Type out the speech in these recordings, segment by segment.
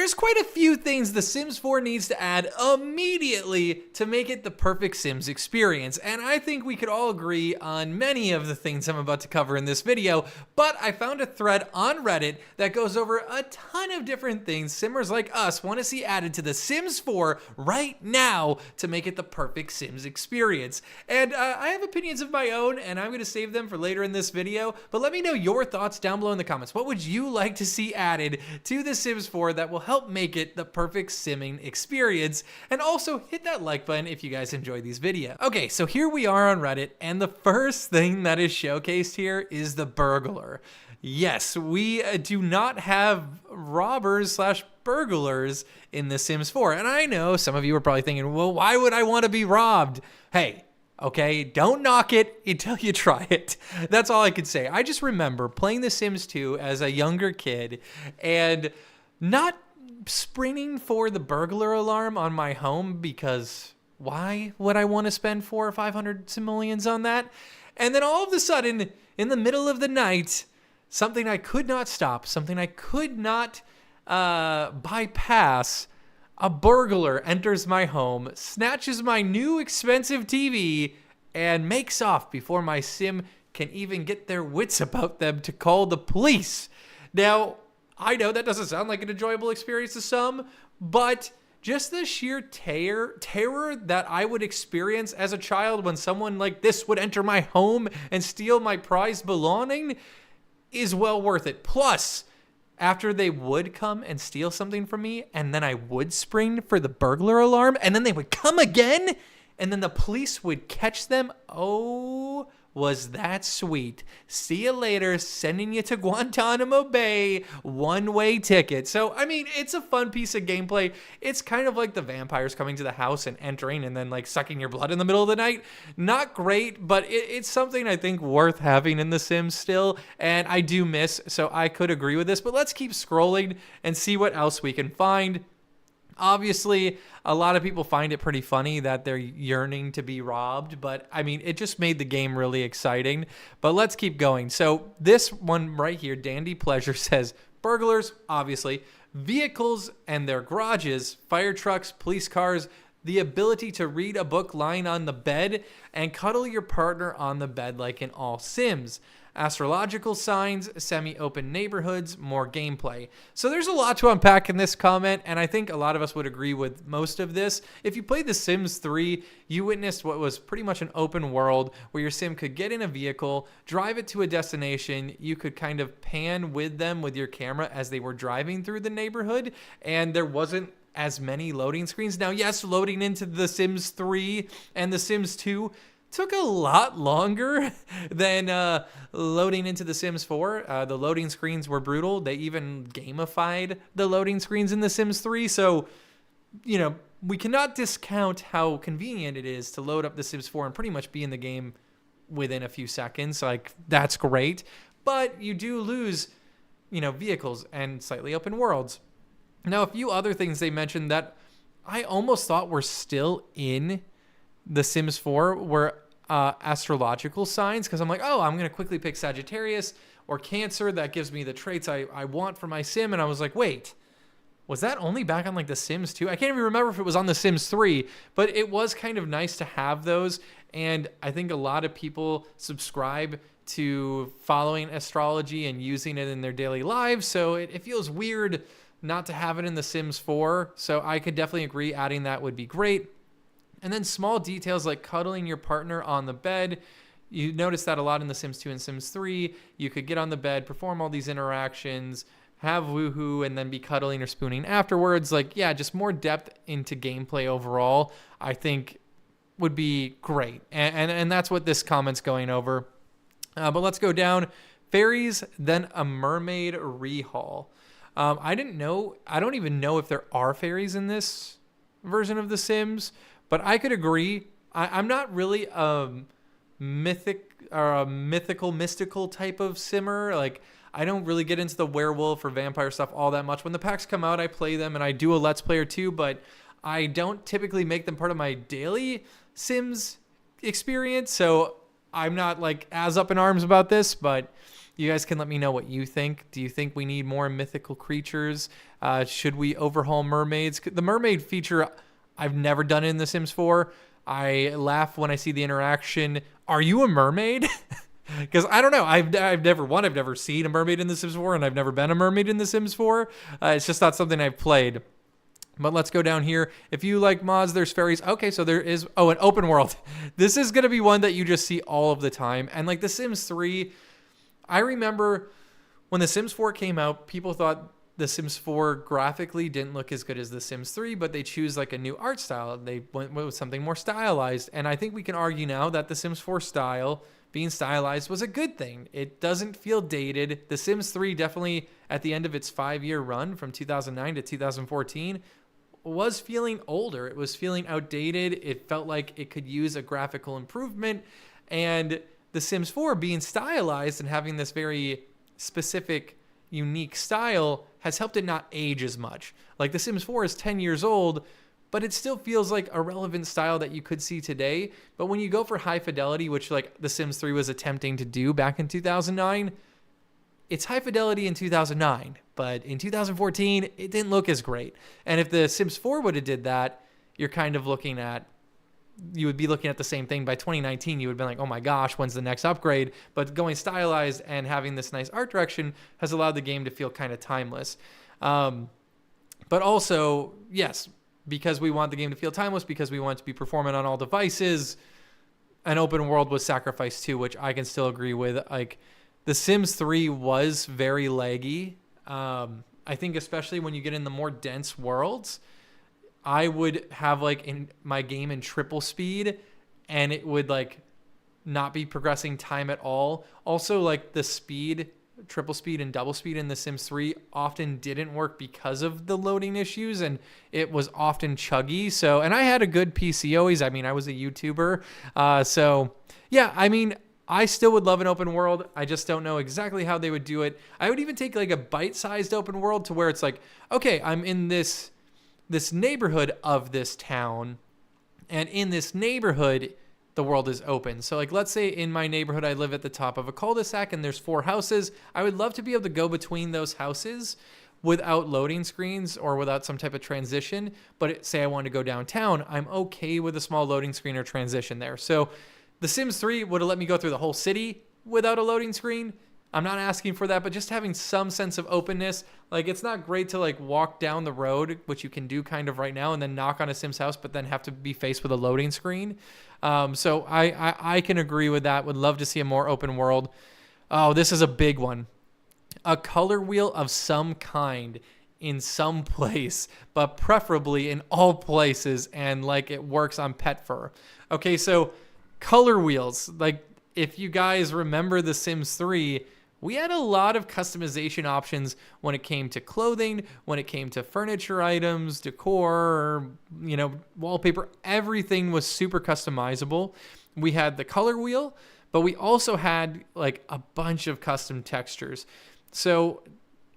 There's quite a few things The Sims 4 needs to add immediately to make it the perfect Sims experience, and I think we could all agree on many of the things I'm about to cover in this video, but I found a thread on Reddit that goes over a ton of different things Simmers like us want to see added to The Sims 4 right now to make it the perfect Sims experience. And I have opinions of my own, and I'm going to save them for later in this video, but let me know your thoughts down below in the comments. What would you like to see added to The Sims 4 that will help make it the perfect simming experience? And also hit that like button if you guys enjoy these videos. Okay, so here we are on Reddit, and the first thing that is showcased here is the Burglar. Yes, we do not have robbers slash burglars in The Sims 4. And I know some of you are probably thinking, well, why would I want to be robbed? Hey, okay, don't knock it until you try it. That's all I could say. I just remember playing The Sims 2 as a younger kid and not sprinting for the burglar alarm on my home, because why would I want to spend 400 or 500 simoleons on that? And then all of a sudden, in the middle of the night, something I could not stop, something I could not bypass, a burglar enters my home, snatches my new expensive TV, and makes off before my sim can even get their wits about them to call the police. Now, I know that doesn't sound like an enjoyable experience to some, but just the sheer terror that I would experience as a child when someone like this would enter my home and steal my prized belonging is well worth it. Plus, after they would come and steal something from me, and then I would spring for the burglar alarm, and then they would come again, and then the police would catch them. Oh, was that sweet. See you later, sending you to Guantanamo Bay, one-way ticket. So, I mean, it's a fun piece of gameplay. It's kind of like the vampires coming to the house and entering and then like sucking your blood in the middle of the night. Not great, but it's something I think worth having in The Sims still, and I do miss, so I could agree with this. But let's keep scrolling and see what else we can find. Obviously, a lot of people find it pretty funny that they're yearning to be robbed, but I mean, it just made the game really exciting. But let's keep going. So this one right here, Dandy Pleasure, says burglars, obviously, vehicles and their garages, fire trucks, police cars, the ability to read a book lying on the bed, and cuddle your partner on the bed like in all Sims. Astrological signs, semi-open neighborhoods, more gameplay. So there's a lot to unpack in this comment, and I think a lot of us would agree with most of this. If you played The Sims 3, you witnessed what was pretty much an open world where your sim could get in a vehicle, drive it to a destination, you could kind of pan with them with your camera as they were driving through the neighborhood, and there wasn't as many loading screens. Now, yes, loading into The Sims 3 and The Sims 2 took a lot longer than loading into The Sims 4. The loading screens were brutal. They even gamified the loading screens in The Sims 3. So, you know, we cannot discount how convenient it is to load up The Sims 4 and pretty much be in the game within a few seconds. Like, that's great. But you do lose, you know, vehicles and slightly open worlds. Now, a few other things they mentioned that I almost thought were still in The Sims 4 were astrological signs, because I'm like, oh, I'm going to quickly pick Sagittarius or Cancer. That gives me the traits I want for my sim. And I was like, wait, was that only back on like The Sims 2? I can't even remember if it was on The Sims 3, but it was kind of nice to have those. And I think a lot of people subscribe to following astrology and using it in their daily lives. So it feels weird not to have it in The Sims 4. So I could definitely agree adding that would be great. And then small details like cuddling your partner on the bed. You notice that a lot in The Sims 2 and Sims 3. You could get on the bed, perform all these interactions, have woohoo, and then be cuddling or spooning afterwards. Like, yeah, just more depth into gameplay overall, I think would be great. And that's what this comment's going over. But let's go down. Fairies, then a mermaid rehaul. I don't even know if there are fairies in this version of The Sims. But I could agree. I'm not really a mystical type of simmer. Like, I don't really get into the werewolf or vampire stuff all that much. When the packs come out, I play them, and I do a Let's Play or two, but I don't typically make them part of my daily Sims experience. So I'm not like as up in arms about this, but You guys can let me know what you think. Do you think we need more mythical creatures? Should we overhaul mermaids? The mermaid feature, I've never done it in The Sims 4. I laugh when I see the interaction. Are you a mermaid? Because I don't know. I've never seen a mermaid in The Sims 4, and I've never been a mermaid in The Sims 4. It's just not something I've played. But let's go down here. If you like mods, there's fairies. Okay, so there is, an open world. This is going to be one that you just see all of the time. And like The Sims 3, I remember when The Sims 4 came out, people thought The Sims 4 graphically didn't look as good as The Sims 3, but they choose like a new art style. They went with something more stylized. And I think we can argue now that The Sims 4 style, being stylized, was a good thing. It doesn't feel dated. The Sims 3 definitely, at the end of its 5-year run from 2009 to 2014, was feeling older. It was feeling outdated. It felt like it could use a graphical improvement. And The Sims 4 being stylized and having this very specific, unique style has helped it not age as much. Like The Sims 4 is 10 years old, but it still feels like a relevant style that you could see today. But when you go for high fidelity, which like The Sims 3 was attempting to do back in 2009, it's high fidelity in 2009, but in 2014, it didn't look as great. And if The Sims 4 would have did that, you would be looking at the same thing. By 2019, you would have been like, oh my gosh, when's the next upgrade? But going stylized and having this nice art direction has allowed the game to feel kind of timeless. But also, yes, because we want the game to feel timeless, because we want it to be performant on all devices, an open world was sacrificed too, which I can still agree with. Like, The Sims 3 was very laggy. I think especially when you get in the more dense worlds, I would have like in my game in triple speed and it would like not be progressing time at all. Also, like the speed, triple speed and double speed in The Sims 3 often didn't work because of the loading issues, and it was often chuggy. So, and I had a good PC always. I mean, I was a YouTuber. So yeah, I mean, I still would love an open world. I just don't know exactly how they would do it. I would even take like a bite-sized open world to where it's like, okay, I'm in this neighborhood of this town, and in this neighborhood, the world is open. So like, let's say in my neighborhood, I live at the top of a cul-de-sac and there's 4 houses. I would love to be able to go between those houses without loading screens or without some type of transition. But say I want to go downtown, I'm okay with a small loading screen or transition there. So The Sims 3 would have let me go through the whole city without a loading screen. I'm not asking for that, but just having some sense of openness. Like, it's not great to like walk down the road, which you can do kind of right now, and then knock on a Sims house, but then have to be faced with a loading screen. So I can agree with that. Would love to see a more open world. Oh, this is a big one. A color wheel of some kind in some place, but preferably in all places, and like it works on pet fur. Okay, so color wheels. Like, if you guys remember The Sims 3, we had a lot of customization options when it came to clothing, when it came to furniture items, decor, wallpaper. Everything was super customizable. We had the color wheel, but we also had like a bunch of custom textures. So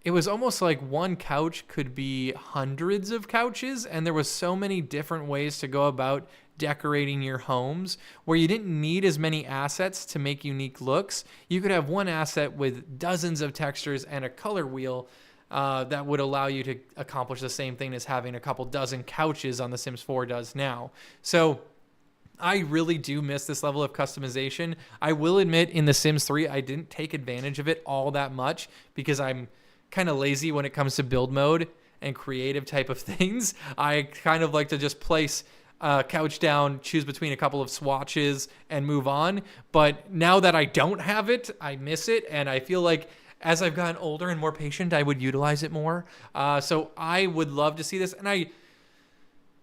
it was almost like one couch could be hundreds of couches, and there was so many different ways to go about decorating your homes where you didn't need as many assets to make unique looks. You could have one asset with dozens of textures and a color wheel that would allow you to accomplish the same thing as having a couple dozen couches on The Sims 4 does now. So I really do miss this level of customization. I will admit in The Sims 3, I didn't take advantage of it all that much because I'm kind of lazy when it comes to build mode and creative type of things. I kind of like to just place couch down, choose between a couple of swatches and move on. But now that I don't have it, I miss it. And I feel like as I've gotten older and more patient, I would utilize it more. So I would love to see this. And I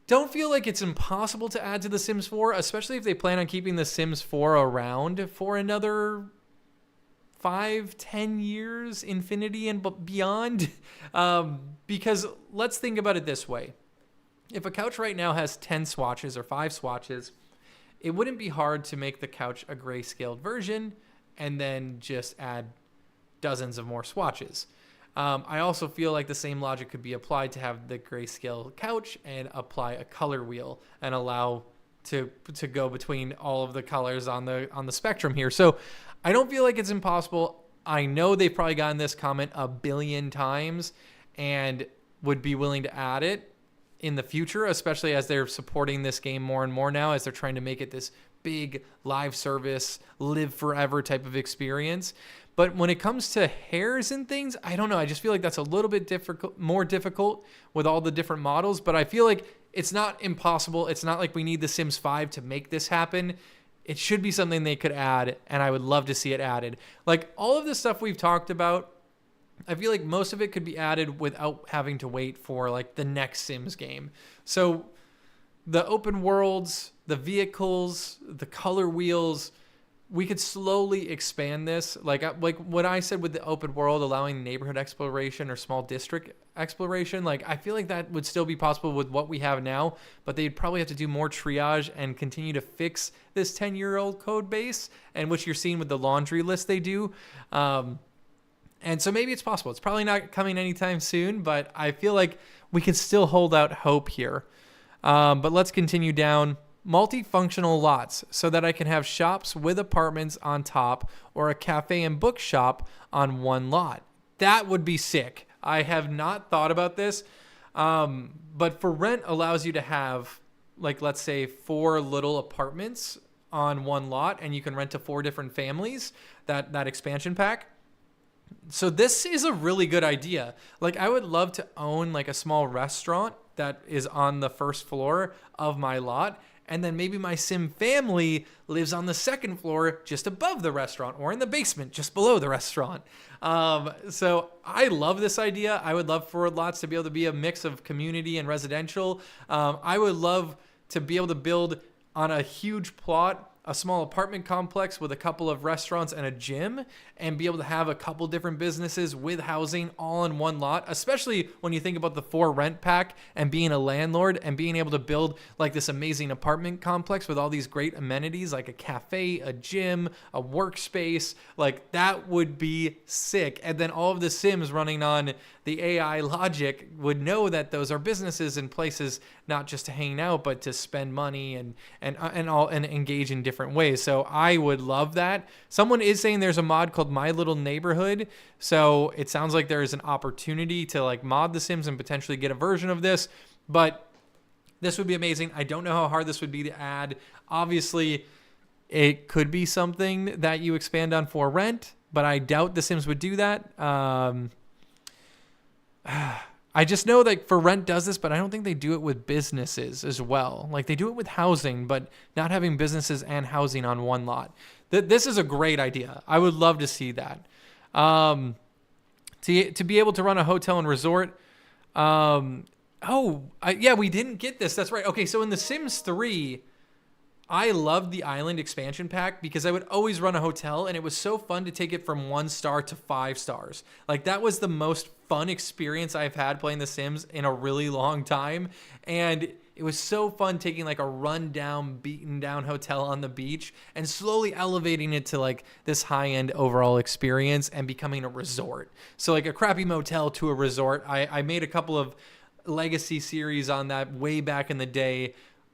don't feel like it's impossible to add to The Sims 4, especially if they plan on keeping The Sims 4 around for another 5-10 years, infinity and beyond. Because let's think about it this way. If a couch right now has 10 swatches or 5 swatches, it wouldn't be hard to make the couch a grayscaled version and then just add dozens of more swatches. I also feel like the same logic could be applied to have the grayscale couch and apply a color wheel and allow to go between all of the colors on the spectrum here. So I don't feel like it's impossible. I know they've probably gotten this comment a billion times and would be willing to add it in the future, especially as they're supporting this game more and more now, as they're trying to make it this big live service, live forever type of experience. But when it comes to hairs and things, I don't know. I just feel like that's a little bit more difficult with all the different models. But I feel like it's not impossible. It's not like we need The Sims 5 to make this happen. It should be something they could add, and I would love to see it added. Like all of the stuff we've talked about, I feel like most of it could be added without having to wait for like the next Sims game. So the open worlds, the vehicles, the color wheels, we could slowly expand this. Like what I said with the open world, allowing neighborhood exploration or small district exploration, like I feel like that would still be possible with what we have now, but they'd probably have to do more triage and continue to fix this 10-year-old code base, and which you're seeing with the laundry list they do. And so maybe it's possible. It's probably not coming anytime soon, but I feel like we can still hold out hope here. But let's continue down. Multifunctional lots, so that I can have shops with apartments on top or a cafe and bookshop on one lot. That would be sick. I have not thought about this, but for rent allows you to have, like, let's say 4 little apartments on one lot, and you can rent to 4 different families, that expansion pack. So this is a really good idea. Like, I would love to own like a small restaurant that is on the first floor of my lot, and then maybe my Sim family lives on the second floor just above the restaurant, or in the basement just below the restaurant. So I love this idea. I would love for lots to be able to be a mix of community and residential. I would love to be able to build on a huge plot a small apartment complex with a couple of restaurants and a gym, and be able to have a couple different businesses with housing all in one lot, especially when you think about the 4 rent pack and being a landlord and being able to build like this amazing apartment complex with all these great amenities like a cafe, a gym, a workspace. Like that would be sick. And then all of the Sims running on the AI logic would know that those are businesses and places not just to hang out, but to spend money and engage in different ways. So I would love that. Someone is saying there's a mod called My Little Neighborhood. So it sounds like there is an opportunity to like mod The Sims and potentially get a version of this, but this would be amazing. I don't know how hard this would be to add. Obviously, it could be something that you expand on for rent, but I doubt The Sims would do that. I just know that for rent does this, but I don't think they do it with businesses as well. Like they do it with housing, but not having businesses and housing on one lot. This is a great idea. I would love to see that. To be able to run a hotel and resort. We didn't get this. That's right. Okay, so in The Sims 3, I loved the island expansion pack because I would always run a hotel, and it was so fun to take it from 1 star to 5 stars. Like that was the most fun experience I've had playing The Sims in a really long time. And it was so fun taking like a rundown, beaten down hotel on the beach and slowly elevating it to like this high-end overall experience and becoming a resort. So like a crappy motel to a resort. I made a couple of legacy series on that way back in the day.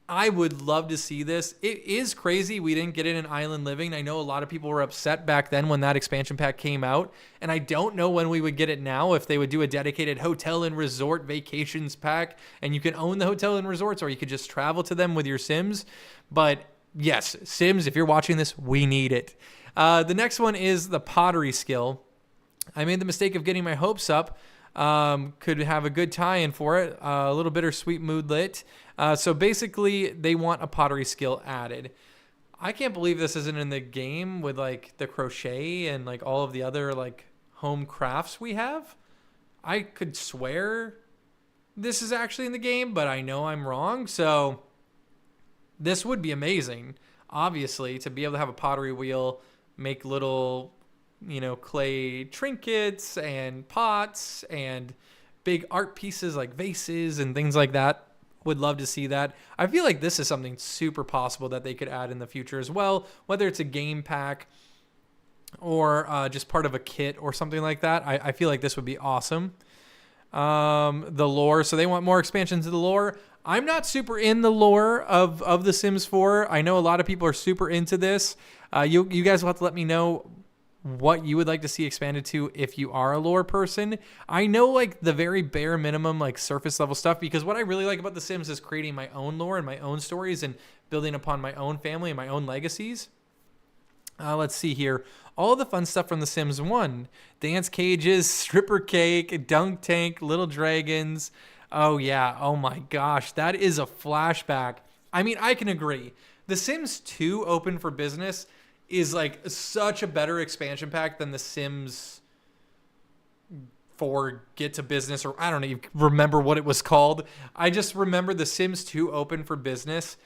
I would love to see this. It is crazy we didn't get it in Island Living. I know a lot of people were upset back then when that expansion pack came out, and I don't know when we would get it now, if they would do a dedicated hotel and resort vacations pack, and you can own the hotel and resorts, or you could just travel to them with your Sims. But yes, Sims, if you're watching this, we need it. The next one is the pottery skill. I made the mistake of getting my hopes up. Could have a good tie-in for it, a little bittersweet mood lit. So basically, they want a pottery skill added. I can't believe this isn't in the game with like the crochet and like all of the other like home crafts we have. I could swear this is actually in the game, but I know I'm wrong. So this would be amazing, obviously, to be able to have a pottery wheel, make little clay trinkets and pots and big art pieces like vases and things like that. Would love to see that. I feel like this is something super possible that they could add in the future as well, whether it's a game pack or just part of a kit or something like that. I feel like this would be awesome. The lore. So they want more expansions of the lore. I'm not super in the lore of The Sims 4. I know a lot of people are super into this. You guys will have to let me know what you would like to see expanded to if you are a lore person. I know like the very bare minimum, like surface level stuff, because what I really like about The Sims is creating my own lore and my own stories and building upon my own family and my own legacies. Let's see here. All the fun stuff from The Sims 1. Dance cages, stripper cake, dunk tank, little dragons. Oh yeah, oh my gosh, that is a flashback. I mean, I can agree. The Sims 2 Open for Business is like such a better expansion pack than The Sims 4 Get to Business, or I don't even remember what it was called. I just remember The Sims 2 Open for Business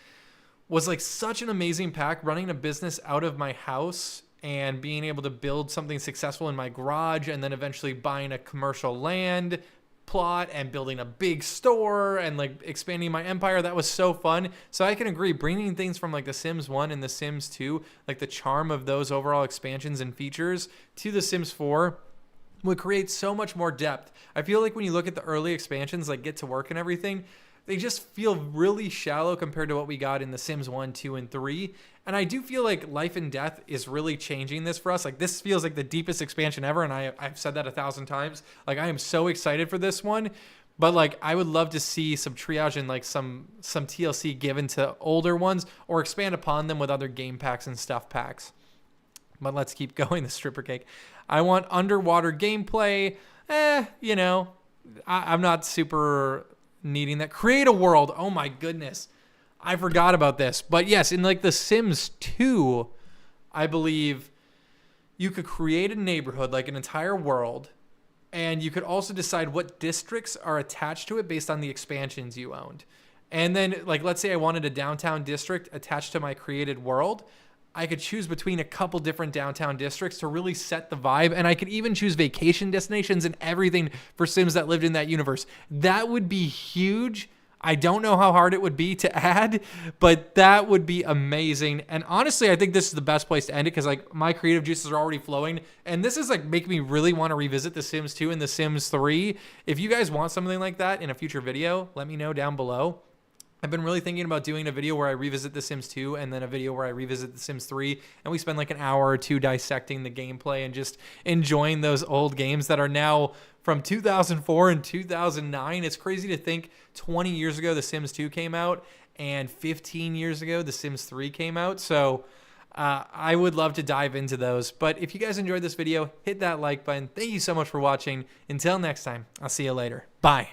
was like such an amazing pack, running a business out of my house and being able to build something successful in my garage, and then eventually buying a commercial land plot and building a big store and like expanding my empire. That was so fun. So I can agree, bringing things from like The Sims 1 and The Sims 2, like the charm of those overall expansions and features, to The Sims 4 would create so much more depth. I feel like when you look at the early expansions, like Get to Work and everything, they just feel really shallow compared to what we got in The Sims 1, 2, and 3. And I do feel like Life and Death is really changing this for us. Like, this feels like the deepest expansion ever, and I've said that 1,000 times. Like, I am so excited for this one. But, like, I would love to see some triage and, like, some TLC given to older ones, or expand upon them with other game packs and stuff packs. But let's keep going, the stripper cake. I want underwater gameplay. You know, I'm not super needing that. Create a world. Oh my goodness, I forgot about this. But yes, in like The Sims 2, I believe you could create a neighborhood, like an entire world, and you could also decide what districts are attached to it based on the expansions you owned. And then, like, let's say I wanted a downtown district attached to my created world. I could choose between a couple different downtown districts to really set the vibe. And I could even choose vacation destinations and everything for Sims that lived in that universe. That would be huge. I don't know how hard it would be to add, but that would be amazing. And honestly, I think this is the best place to end it, because like my creative juices are already flowing. And this is like making me really want to revisit The Sims 2 and The Sims 3. If you guys want something like that in a future video, let me know down below. I've been really thinking about doing a video where I revisit The Sims 2 and then a video where I revisit The Sims 3, and we spend like an hour or two dissecting the gameplay and just enjoying those old games that are now from 2004 and 2009. It's crazy to think 20 years ago The Sims 2 came out, and 15 years ago The Sims 3 came out. So I would love to dive into those. But if you guys enjoyed this video, hit that like button. Thank you so much for watching. Until next time, I'll see you later. Bye.